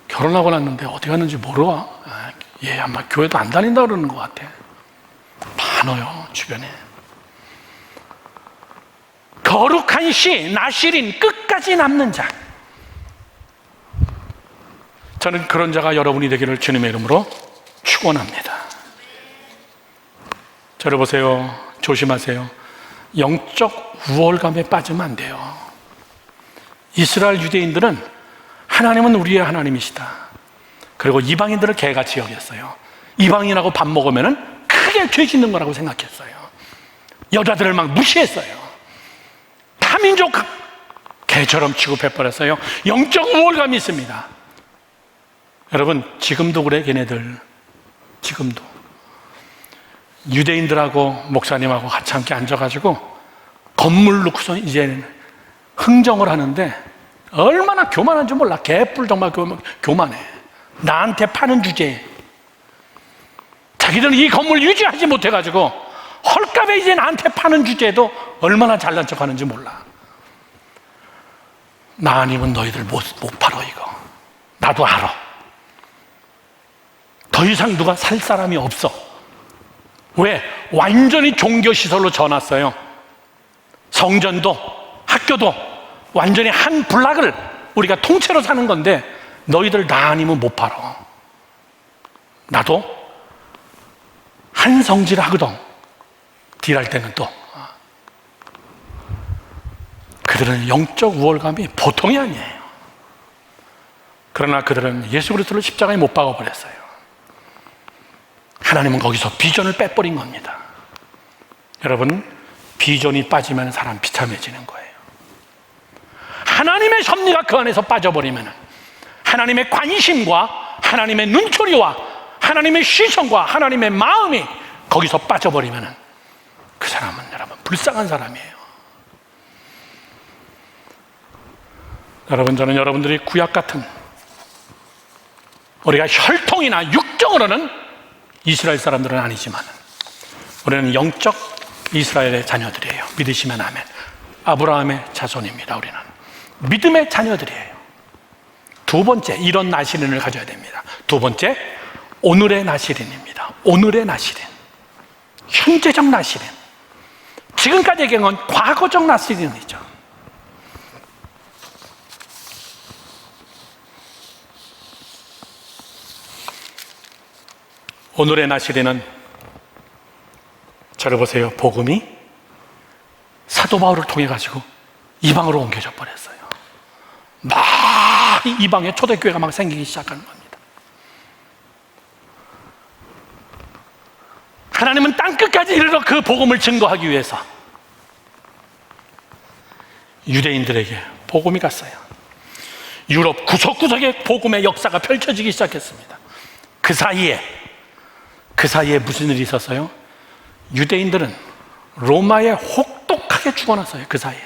결혼하고 났는데 어디 갔는지 모르아. 얘 아마 교회도 안 다닌다 그러는 것 같아. 많아요, 주변에. 거룩한 시, 나실인 끝까지 남는 자. 저는 그런 자가 여러분이 되기를 주님의 이름으로 축원합니다. 저를 보세요. 조심하세요. 영적 우월감에 빠지면 안 돼요. 이스라엘 유대인들은 하나님은 우리의 하나님이시다. 그리고 이방인들을 개같이 여겼어요. 이방인하고 밥 먹으면 크게 죄 짓는 거라고 생각했어요. 여자들을 막 무시했어요. 타민족 개처럼 취급해버렸어요. 영적 우월감이 있습니다. 여러분 지금도 그래. 걔네들 지금도 유대인들하고 목사님하고 같이 함께 앉아가지고 건물 놓고서 이제 흥정을 하는데 얼마나 교만한지 몰라. 개뿔 정말 교만해. 나한테 파는 주제에 자기들은 이 건물 유지하지 못해가지고 헐값에 이제 나한테 파는 주제에도 얼마나 잘난 척하는지 몰라. 나 아니면 너희들 못 팔어. 이거 나도 알아. 더 이상 누가 살 사람이 없어. 왜? 완전히 종교시설로 져놨어요. 성전도 학교도 완전히 한 블락을 우리가 통째로 사는 건데 너희들 나 아니면 못 팔아. 나도 한성질 하거든. 딜할 때는 또. 그들은 영적 우월감이 보통이 아니에요. 그러나 그들은 예수 그리스도를 십자가에 못 박아버렸어요. 하나님은 거기서 비전을 빼버린 겁니다. 여러분, 비전이 빠지면 사람 비참해지는 거예요. 하나님의 섭리가 그 안에서 빠져버리면, 하나님의 관심과 하나님의 눈초리와 하나님의 시선과 하나님의 마음이 거기서 빠져버리면 그 사람은 여러분 불쌍한 사람이에요. 여러분, 저는 여러분들이 구약 같은, 우리가 혈통이나 육정으로는 이스라엘 사람들은 아니지만 우리는 영적 이스라엘의 자녀들이에요. 믿으시면 아멘. 아브라함의 자손입니다. 우리는 믿음의 자녀들이에요. 두 번째, 이런 나시린을 가져야 됩니다. 두 번째, 오늘의 나시린입니다. 오늘의 나시린, 현재적 나시린. 지금까지 얘기한 건 과거적 나시린이죠. 오늘의 나시린은, 저를 보세요. 복음이 사도 바울을 통해 가지고 이방으로 옮겨져 버렸어요. 막 이방에 초대교회가 막 생기기 시작하는 겁니다. 하나님은 땅끝까지 이르러 그 복음을 증거하기 위해서 유대인들에게 복음이 갔어요. 유럽 구석구석에 복음의 역사가 펼쳐지기 시작했습니다. 그 사이에 무슨 일이 있었어요? 유대인들은 로마에 혹독하게 죽어났어요. 그 사이에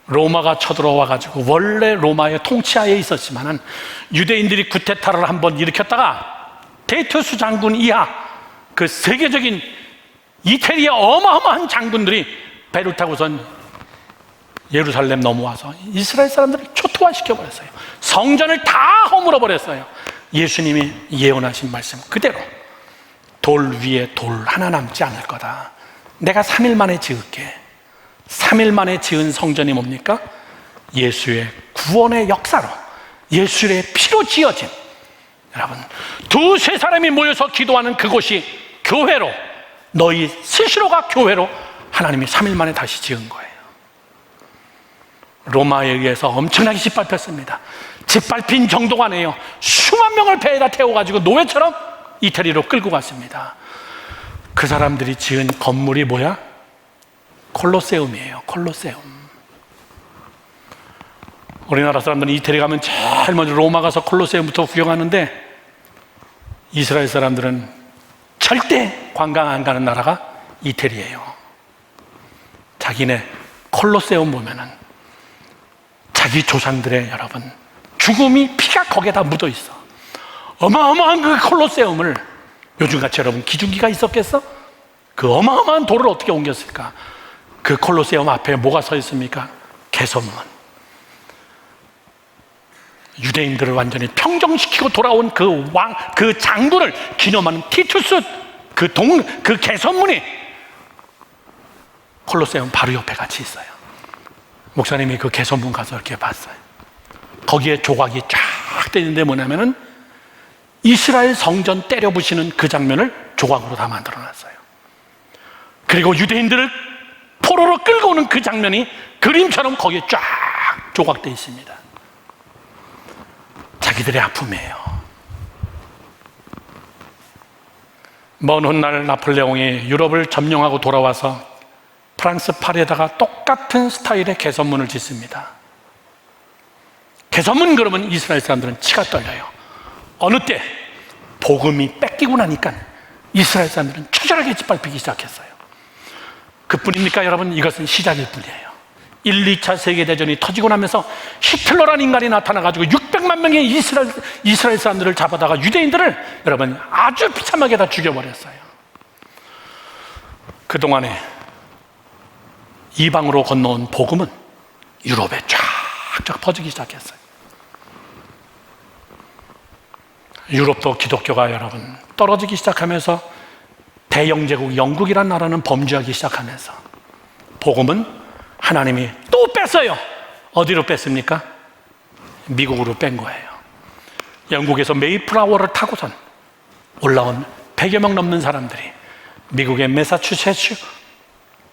로마가 쳐들어와 가지고, 원래 로마의 통치하에 있었지만은 유대인들이 구테타를 한번 일으켰다가 데이투스 장군 이하 그 세계적인 이태리의 어마어마한 장군들이 배를 타고선 예루살렘 넘어와서 이스라엘 사람들을 초토화시켜 버렸어요. 성전을 다 허물어 버렸어요. 예수님이 예언하신 말씀 그대로, 돌 위에 돌 하나 남지 않을 거다. 내가 3일 만에 지을게. 3일 만에 지은 성전이 뭡니까? 예수의 구원의 역사로, 예수의 피로 지어진, 여러분, 두세 사람이 모여서 기도하는 그곳이 교회로, 너희 스스로가 교회로 하나님이 3일 만에 다시 지은 거예요. 로마에 의해서 엄청나게 짓밟혔습니다. 짓밟힌 정도가 아니에요. 수만 명을 배에다 태워가지고 노예처럼 이태리로 끌고 갔습니다. 그 사람들이 지은 건물이 뭐야? 콜로세움이에요. 콜로세움. 우리나라 사람들은 이태리 가면 제일 먼저 로마 가서 콜로세움부터 구경하는데, 이스라엘 사람들은 절대 관광 안 가는 나라가 이태리예요. 자기네 콜로세움 보면은 자기 조상들의, 여러분, 죽음이, 피가 거기에다 묻어 있어. 어마어마한 그 콜로세움을, 요즘같이 여러분 기중기가 있었겠어? 그 어마어마한 돌을 어떻게 옮겼을까? 그 콜로세움 앞에 뭐가 서 있습니까? 개선문. 유대인들을 완전히 평정시키고 돌아온 그 왕, 그 장군을 기념하는 티투스 그 개선문이 콜로세움 바로 옆에 같이 있어요. 목사님이 그 개선문 가서 이렇게 봤어요. 거기에 조각이 쫙 떼 있는데 뭐냐면은 이스라엘 성전 때려 부시는 그 장면을 조각으로 다 만들어 놨어요. 그리고 유대인들을 포로로 끌고 오는 그 장면이 그림처럼 거기에 쫙 조각되어 있습니다. 자기들의 아픔이에요. 먼 훗날 나폴레옹이 유럽을 점령하고 돌아와서 프랑스 파리에다가 똑같은 스타일의 개선문을 짓습니다. 개선문 그러면 이스라엘 사람들은 치가 떨려요. 어느 때 복음이 뺏기고 나니까 이스라엘 사람들은 처절하게 짓밟히기 시작했어요. 그뿐입니까 여러분? 이것은 시작일 뿐이에요. 1, 2차 세계대전이 터지고 나면서 히틀러라는 인간이 나타나가지고 600만 명의 이스라엘 사람들을 잡아다가 유대인들을 여러분 아주 비참하게 다 죽여버렸어요. 그동안에 이방으로 건너온 복음은 유럽에 쫙쫙 퍼지기 시작했어요. 유럽도 기독교가 여러분 떨어지기 시작하면서 대영제국 영국이라는 나라는 범죄하기 시작하면서 복음은 하나님이 또 뺐어요. 어디로 뺐습니까? 미국으로 뺀 거예요. 영국에서 메이플라워를 타고선 올라온 100여 명 넘는 사람들이 미국의 매사추세츠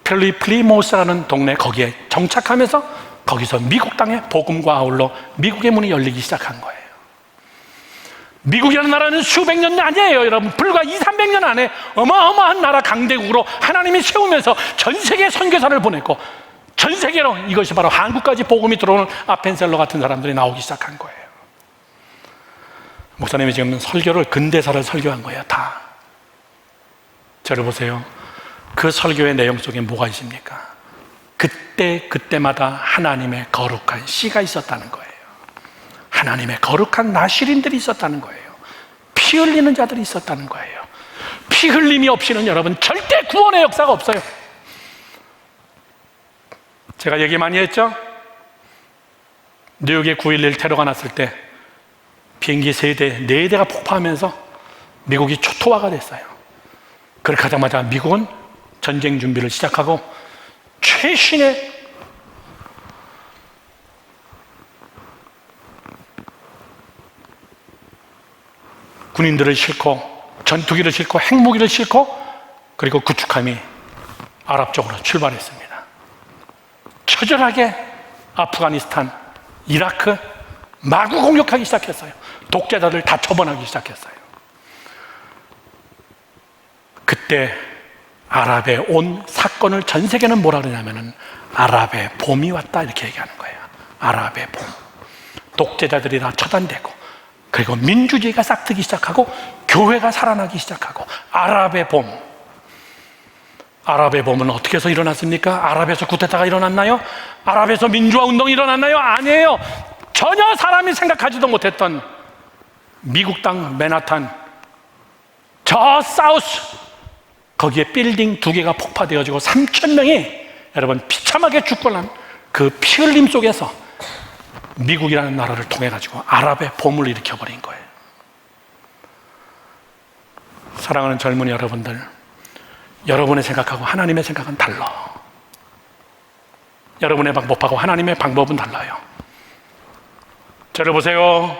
플리모스라는 동네 거기에 정착하면서 거기서 미국 땅에 복음과 아울러 미국의 문이 열리기 시작한 거예요. 미국이라는 나라는 수백 년 아니에요, 여러분. 불과 200~300년 안에 어마어마한 나라 강대국으로 하나님이 세우면서 전 세계에 선교사를 보냈고 전 세계로 이것이 바로 한국까지 복음이 들어오는 아펜셀러 같은 사람들이 나오기 시작한 거예요. 목사님이 지금 설교를 근대사를 설교한 거예요, 다. 저를 보세요. 그 설교의 내용 속에 뭐가 있습니까? 그때마다 하나님의 거룩한 씨가 있었다는 거예요. 하나님의 거룩한 나실인들이 있었다는 거예요. 피 흘리는 자들이 있었다는 거예요. 피 흘림이 없이는 여러분 절대 구원의 역사가 없어요. 제가 얘기 많이 했죠? 뉴욕에 9.11 테러가 났을 때 비행기 3대, 4대가 폭파하면서 미국이 초토화가 됐어요. 그렇게 하자마자 미국은 전쟁 준비를 시작하고 최신의 군인들을 싣고 전투기를 싣고 핵무기를 싣고 그리고 구축함이 아랍 쪽으로 출발했습니다. 처절하게 아프가니스탄, 이라크 마구 공격하기 시작했어요. 독재자들 다 처벌하기 시작했어요. 그때 아랍에 온 사건을 전 세계는 뭐라 그러냐면은 아랍의 봄이 왔다 이렇게 얘기하는 거예요. 아랍의 봄. 독재자들이 다 처단되고 그리고 민주주의가 싹트기 시작하고 교회가 살아나기 시작하고 아랍의 봄. 아랍의 봄은 어떻게 해서 일어났습니까? 아랍에서 쿠데타가 일어났나요? 아랍에서 민주화 운동이 일어났나요? 아니에요. 전혀 사람이 생각하지도 못했던 미국 땅 맨하탄 저 사우스 거기에 빌딩 2개가 폭파되어지고 3,000명이 여러분 비참하게 죽고 난 그 피 흘림 속에서 미국이라는 나라를 통해 가지고 아랍의 봄을 일으켜버린 거예요. 사랑하는 젊은이 여러분들, 여러분의 생각하고 하나님의 생각은 달라. 여러분의 방법하고 하나님의 방법은 달라요. 저를 보세요.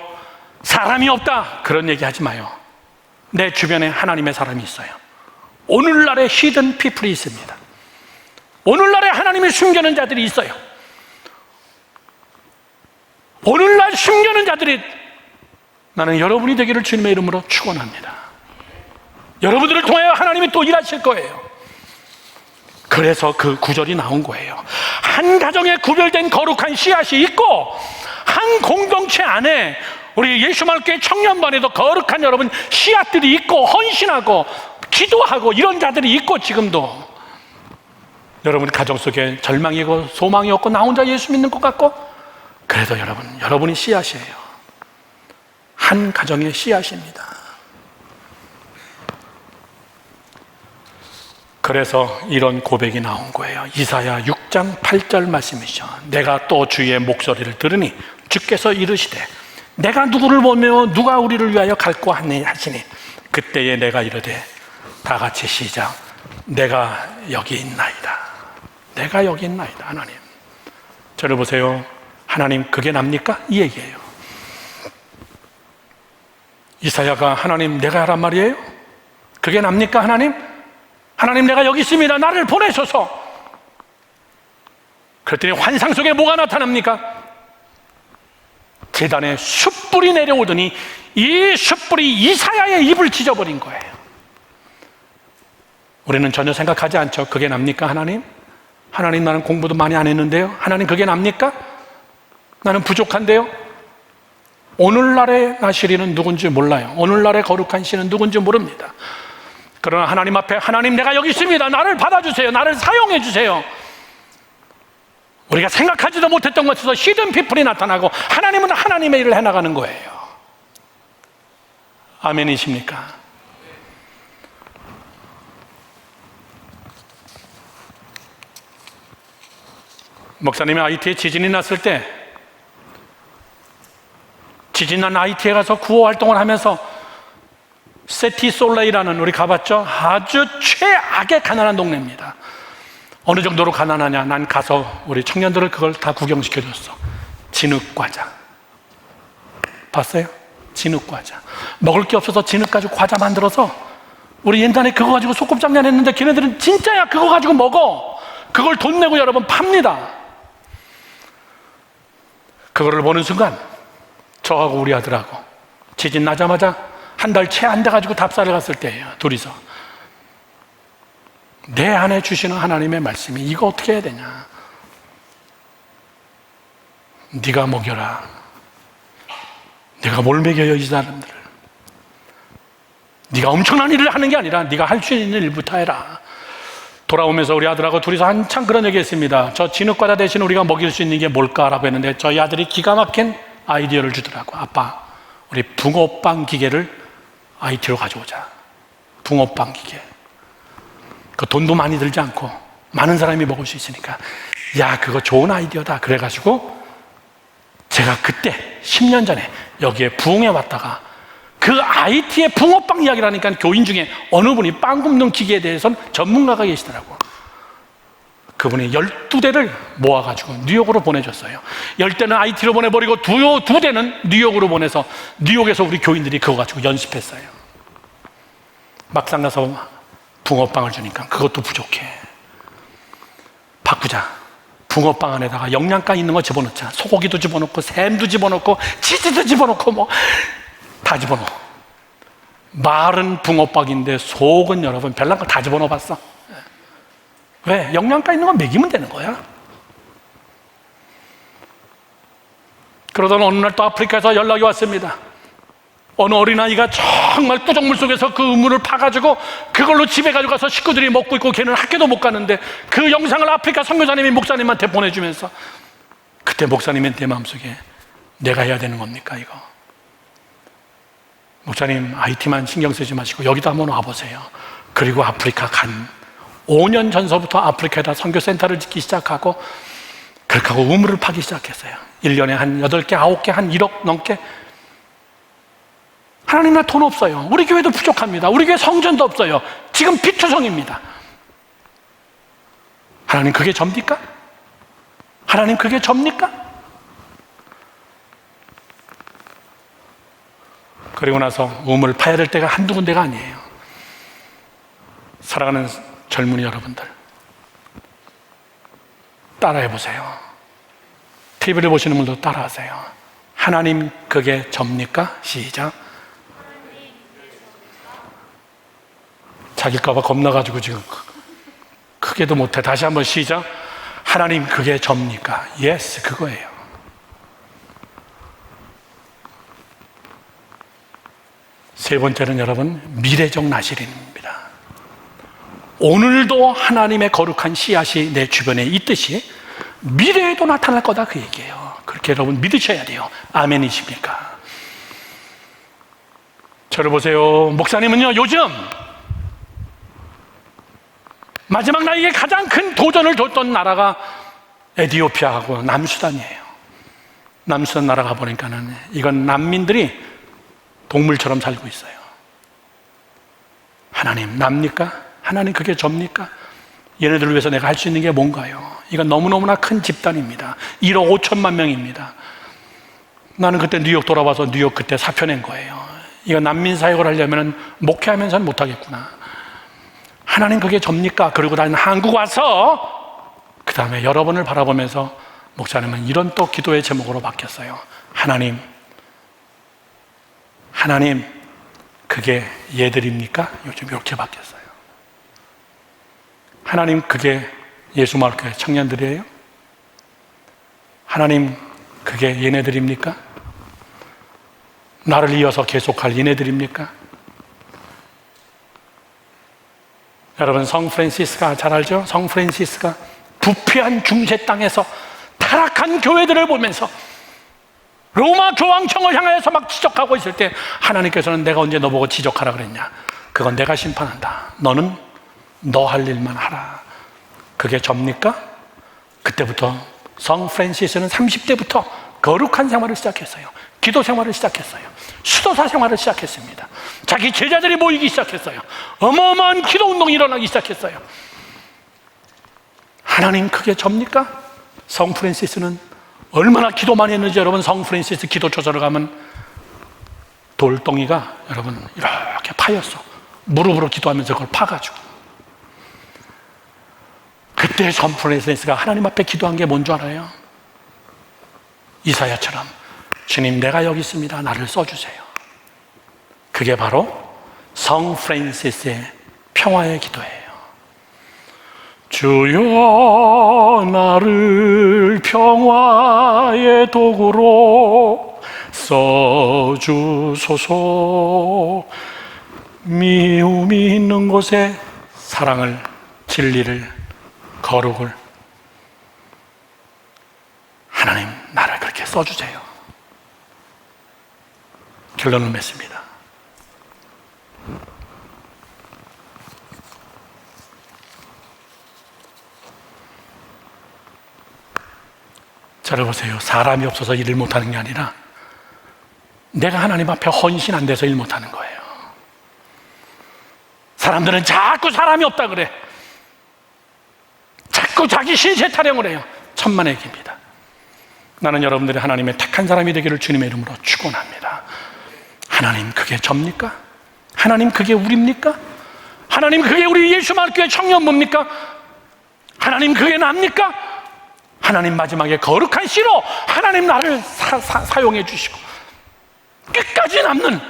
사람이 없다 그런 얘기 하지 마요. 내 주변에 하나님의 사람이 있어요. 오늘날의 히든 피플이 있습니다. 오늘날에 하나님이 숨겨놓은 자들이 있어요. 오늘날 숨겨놓은 자들이 나는 여러분이 되기를 주님의 이름으로 축원합니다. 여러분들을 통하여 하나님이 또 일하실 거예요. 그래서 그 구절이 나온 거예요. 한 가정에 구별된 거룩한 씨앗이 있고 한 공동체 안에 우리 예수마을교회 청년반에도 거룩한 여러분 씨앗들이 있고 헌신하고 기도하고 이런 자들이 있고 지금도 여러분 가정 속에 절망이고 소망이 없고 나 혼자 예수 믿는 것 같고 그래도 여러분이 씨앗이에요. 한 가정의 씨앗입니다. 그래서 이런 고백이 나온 거예요. 이사야 6장 8절 말씀이죠. 내가 또 주의 목소리를 들으니 주께서 이르시되 내가 누구를 보며 누가 우리를 위하여 갈고 하시니 그때에 내가 이르되 다 같이 시작. 내가 여기 있나이다. 내가 여기 있나이다. 하나님, 저를 보세요. 하나님 그게 납니까? 이 얘기예요. 이사야가 하나님 내가 하란 말이에요? 그게 납니까? 하나님? 하나님 내가 여기 있습니다. 나를 보내소서. 그랬더니 환상 속에 뭐가 나타납니까? 제단에 숯불이 내려오더니 이 숯불이 이사야의 입을 찢어버린 거예요. 우리는 전혀 생각하지 않죠. 그게 납니까? 하나님? 하나님 나는 공부도 많이 안 했는데요. 하나님 그게 납니까? 나는 부족한데요. 오늘날의 나시리는 누군지 몰라요. 오늘날의 거룩한 씨는 누군지 모릅니다. 그러나 하나님 앞에 하나님 내가 여기 있습니다. 나를 받아주세요. 나를 사용해 주세요. 우리가 생각하지도 못했던 것에서 히든 피플이 나타나고 하나님은 하나님의 일을 해나가는 거예요. 아멘이십니까? 목사님이 IT에 지진이 났을 때 지진난 IT에 가서 구호 활동을 하면서 세티솔레이라는, 우리 가봤죠? 아주 최악의 가난한 동네입니다. 어느 정도로 가난하냐? 난 가서 우리 청년들을 그걸 다 구경시켜줬어. 진흙과자 봤어요? 진흙과자 먹을 게 없어서 진흙 가지고 과자 만들어서 우리 옛날에 그거 가지고 소꿉장난 했는데 걔네들은 진짜야 그거 가지고 먹어. 그걸 돈 내고 여러분 팝니다. 그거를 보는 순간 저하고 우리 아들하고 지진 나자마자 한 달 채 안 돼가지고 답사를 갔을 때예요. 둘이서 내 안에 주시는 하나님의 말씀이 이거 어떻게 해야 되냐. 네가 먹여라. 네가 뭘 먹여요 이 사람들을. 네가 엄청난 일을 하는 게 아니라 네가 할 수 있는 일부터 해라. 돌아오면서 우리 아들하고 둘이서 한참 그런 얘기 했습니다. 저 진흙과자 대신 우리가 먹일 수 있는 게 뭘까라고 했는데 저희 아들이 기가 막힌 아이디어를 주더라고. 아빠, 우리 붕어빵 기계를 IT로 가져오자. 붕어빵 기계. 그 돈도 많이 들지 않고 많은 사람이 먹을 수 있으니까 야 그거 좋은 아이디어다. 그래가지고 제가 그때 10년 전에 여기에 부흥에 왔다가 그 IT의 붕어빵 이야기를 하니까 교인 중에 어느 분이 빵 굽는 기계에 대해서는 전문가가 계시더라고. 그분이 12대를 모아가지고 뉴욕으로 보내줬어요. 10대는 IT로 보내버리고 2대는 뉴욕으로 보내서 뉴욕에서 우리 교인들이 그거 가지고 연습했어요. 막상 가서 붕어빵을 주니까 그것도 부족해. 바꾸자. 붕어빵 안에다가 영양가 있는 거 집어넣자. 소고기도 집어넣고 햄도 집어넣고 치즈도 집어넣고 뭐 다 집어넣어. 말은 붕어빵인데 속은 여러분 별난 거 다 집어넣어 봤어. 왜? 영양가 있는 거 먹이면 되는 거야. 그러던 어느 날 또 아프리카에서 연락이 왔습니다. 어느 어린아이가 정말 꾸정물 속에서 그 우물을 파가지고 그걸로 집에 가져가서 식구들이 먹고 있고 걔는 학교도 못 가는데 그 영상을 아프리카 선교사님이 목사님한테 보내주면서 그때 목사님의 내 마음속에 내가 해야 되는 겁니까 이거? 목사님 IT만 신경 쓰지 마시고 여기도 한번 와보세요. 그리고 아프리카 간 5년 전서부터 아프리카에다 선교센터를 짓기 시작하고 그렇게 하고 우물을 파기 시작했어요. 1년에 한 8개, 9개, 한 1억 넘게. 하나님 나 돈 없어요. 우리 교회도 부족합니다. 우리 교회 성전도 없어요. 지금 비투성입니다. 하나님 그게 접니까? 하나님 그게 접니까? 그리고 나서 우물을 파야 될 때가 한두 군데가 아니에요. 사랑하는 젊은이 여러분들 따라해보세요. TV를 보시는 분도 따라하세요. 하나님 그게 접니까? 시작. 자길까봐 겁나가지고 지금 크게도 못해. 다시 한번 시작. 하나님 그게 접니까? 예스, 그거예요. 세 번째는 여러분 미래적 나시린입니다. 오늘도 하나님의 거룩한 씨앗이 내 주변에 있듯이 미래에도 나타날 거다 그 얘기예요. 그렇게 여러분 믿으셔야 돼요. 아멘이십니까? 저를 보세요. 목사님은요 요즘 마지막 나에게 가장 큰 도전을 줬던 나라가 에티오피아하고 남수단이에요. 남수단 나라 가보니까는 이건 난민들이 동물처럼 살고 있어요. 하나님 납니까? 하나님 그게 접니까? 얘네들을 위해서 내가 할 수 있는 게 뭔가요? 이건 너무너무나 큰 집단입니다. 1억 5천만 명입니다. 나는 그때 뉴욕 돌아와서 뉴욕 그때 사표 낸 거예요. 이거 난민 사역을 하려면 목회하면서는 못하겠구나. 하나님 그게 접니까? 그리고 나는 한국 와서 그 다음에 여러분을 바라보면서 목사님은 이런 또 기도의 제목으로 바뀌었어요. 하나님 그게 얘들입니까? 요즘 이렇게 바뀌었어요. 하나님 그게 예수마을교회 청년들이에요? 하나님 그게 얘네들입니까? 나를 이어서 계속할 얘네들입니까? 여러분 성 프란시스가 잘 알죠? 성 프란시스가 부패한 중세 땅에서 타락한 교회들을 보면서 로마 교황청을 향해서 막 지적하고 있을 때 하나님께서는 내가 언제 너보고 지적하라 그랬냐? 그건 내가 심판한다. 너는 너 할 일만 하라. 그게 접니까? 그때부터 성 프란시스는 30대부터 거룩한 생활을 시작했어요. 기도 생활을 시작했어요. 수도사 생활을 시작했습니다. 자기 제자들이 모이기 시작했어요. 어마어마한 기도 운동이 일어나기 시작했어요. 하나님 그게 접니까? 성 프란시스는 얼마나 기도 많이 했는지 여러분 성 프란시스 기도 조서를 가면 돌덩이가 여러분 이렇게 파였어. 무릎으로 기도하면서 그걸 파가지고. 그때 존 프랜시스가 하나님 앞에 기도한 게 뭔 줄 알아요? 이사야처럼 주님 내가 여기 있습니다. 나를 써주세요. 그게 바로 성 프랜시스의 평화의 기도예요. 주여 나를 평화의 도구로 써주소서. 미움이 있는 곳에 사랑을, 진리를, 거룩을, 하나님 나를 그렇게 써주세요. 결론을 맺습니다. 저를 보세요. 사람이 없어서 일을 못하는 게 아니라 내가 하나님 앞에 헌신 안 돼서 일 못하는 거예요. 사람들은 자꾸 사람이 없다 그래. 자꾸 자기 신세 타령을 해요. 천만의 얘기입니다. 나는 여러분들이 하나님의 택한 사람이 되기를 주님의 이름으로 축원합니다. 하나님 그게 접니까? 하나님 그게 우리입니까? 하나님 그게 우리 예수만교회 청년부입니까? 하나님 그게 납니까? 하나님 마지막에 거룩한 씨로 하나님 나를 사용해 주시고 끝까지 남는,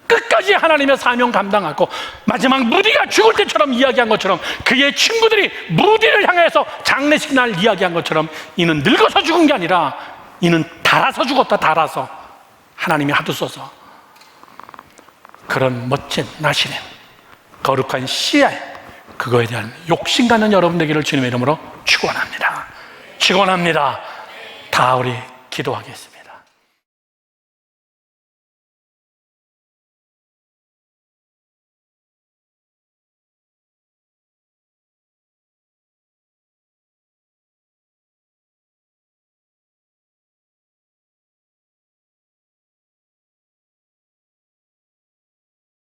끝까지 하나님의 사명 감당하고 마지막 무디가 죽을 때처럼 이야기한 것처럼 그의 친구들이 무디를 향해서 장례식 날 이야기한 것처럼 이는 늙어서 죽은 게 아니라 이는 달아서 죽었다. 달아서 하나님이 하도 써서 그런 멋진 나시는 거룩한 씨알, 그거에 대한 욕심 갖는 여러분 되기를 주님의 이름으로 축원합니다. 축원합니다. 다 우리 기도하겠습니다.